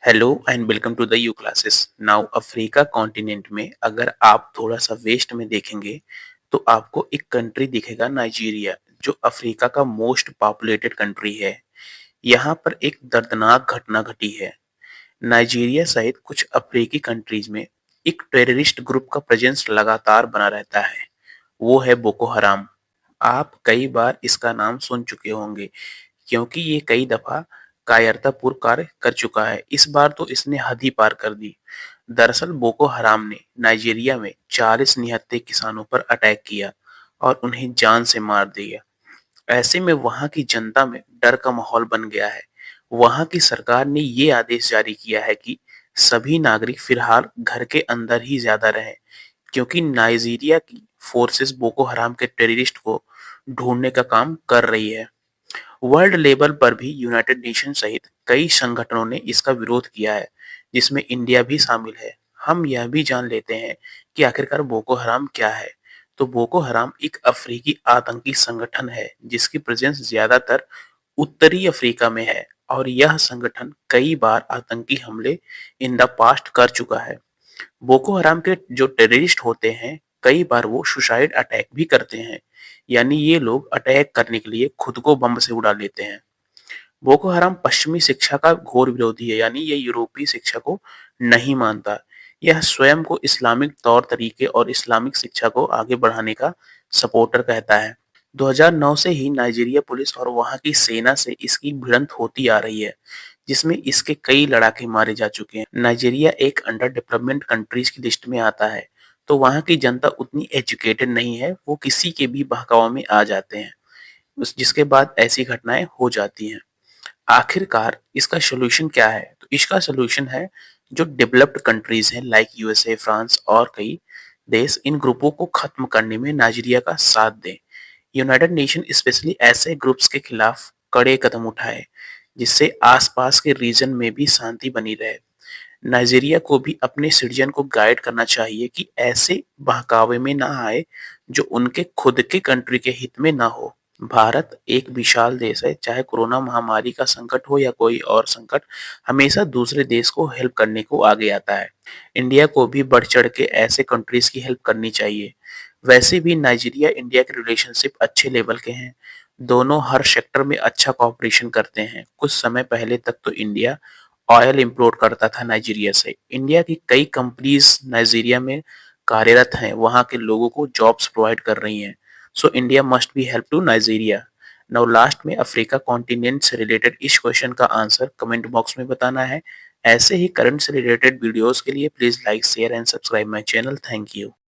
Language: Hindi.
Hello and welcome to the U classes. Now Africa continent में अगर आप थोड़ा सा वेस्ट में देखेंगे तो आपको एक कंट्री दिखेगा नाइजीरिया, जो अफ्रीका का मोस्ट पॉपुलेटेड कंट्री है। यहाँ पर एक दर्दनाक घटना घटी है। नाइजीरिया सहित कुछ अफ्रीकी कंट्रीज में एक टेररिस्ट ग्रुप का प्रेजेंस लगातार बना रहता है। वो है बोको हराम। आप कई बार इसका नाम सुन चुके होंगे क्योंकि ये कई दफा कायरतापूर्ण कार्य कर चुका है। इस बार तो इसने हद ही पार कर दी। दरअसल बोको हराम ने नाइजीरिया में 40 निहत्थे किसानों पर अटैक किया और उन्हें जान से मार दिया। ऐसे में वहां की जनता में डर का माहौल बन गया है। वहां की सरकार ने ये आदेश जारी किया है कि सभी नागरिक फिलहाल घर के अंदर ही ज्यादा रहें, क्योंकि नाइजीरिया की फोर्सेस बोको हराम के टेररिस्ट को ढूंढने का काम कर रही है। वर्ल्ड लेवल पर भी यूनाइटेड नेशन सहित कई संगठनों ने इसका विरोध किया है, जिसमें इंडिया भी शामिल है। हम यह भी जान लेते हैं कि आखिरकार बोको हराम क्या है। तो बोको हराम एक अफ्रीकी आतंकी संगठन है जिसकी प्रेजेंस ज्यादातर उत्तरी अफ्रीका में है, और यह संगठन कई बार आतंकी हमले इन द पास्ट कर चुका है। बोको हराम के जो टेररिस्ट होते हैं, कई बार वो सुसाइड अटैक भी करते हैं, यानी ये लोग अटैक करने के लिए खुद को बम से उड़ा लेते हैं। बोको हराम पश्चिमी शिक्षा का घोर विरोधी है, यानी ये यूरोपीय शिक्षा को नहीं मानता। यह स्वयं को इस्लामिक तौर तरीके और इस्लामिक शिक्षा को आगे बढ़ाने का सपोर्टर कहता है। 2009 से ही नाइजीरिया पुलिस और वहां की सेना से इसकी भिड़ंत होती आ रही है, जिसमें इसके कई लड़ाके मारे जा चुके हैं। नाइजीरिया एक अंडर डेवलपमेंट कंट्रीज की लिस्ट में आता है, तो वहां की जनता उतनी एजुकेटेड नहीं है, वो किसी के भी बहकावे में आ जाते हैं, उस जिसके बाद ऐसी घटनाएं हो जाती हैं। आखिरकार इसका सॉल्यूशन क्या है? तो इसका सॉल्यूशन है जो डेवलप्ड कंट्रीज हैं लाइक यूएसए, फ्रांस और कई देश इन ग्रुपों को खत्म करने में नाइजीरिया का साथ दें। यूनाइटेड नेशन स्पेशली ऐसे ग्रुप्स के खिलाफ कड़े कदम उठाए, जिससे आसपास के रीजन में भी शांति बनी रहे। नाइजीरिया को भी अपने सिटीजन को गाइड करना चाहिए कि ऐसे बहकावे में ना आए जो उनके खुद के कंट्री के हित में ना हो। भारत एक विशाल देश है, चाहे कोरोना महामारी का संकट हो या कोई और संकट, हमेशा दूसरे देश को हेल्प करने को आगे आता है। इंडिया को भी बढ़ चढ़ के ऐसे कंट्रीज की हेल्प करनी चाहिए। वैसे भी नाइजीरिया इंडिया के रिलेशनशिप अच्छे लेवल के हैं। दोनों हर सेक्टर में अच्छा कॉपरेशन करते हैं। कुछ समय पहले तक तो इंडिया ऑयल इंपोर्ट करता था नाइजीरिया से। इंडिया की कई कंपनीज नाइजीरिया में कार्यरत हैं, वहां के लोगों को जॉब्स प्रोवाइड कर रही हैं। So India must be help to Nigeria. Now last में अफ्रीका कॉन्टिनेंट से रिलेटेड इस क्वेश्चन का आंसर कमेंट बॉक्स में बताना है। ऐसे ही करंट से रिलेटेड वीडियोस के लिए please like share and subscribe my channel. Thank you.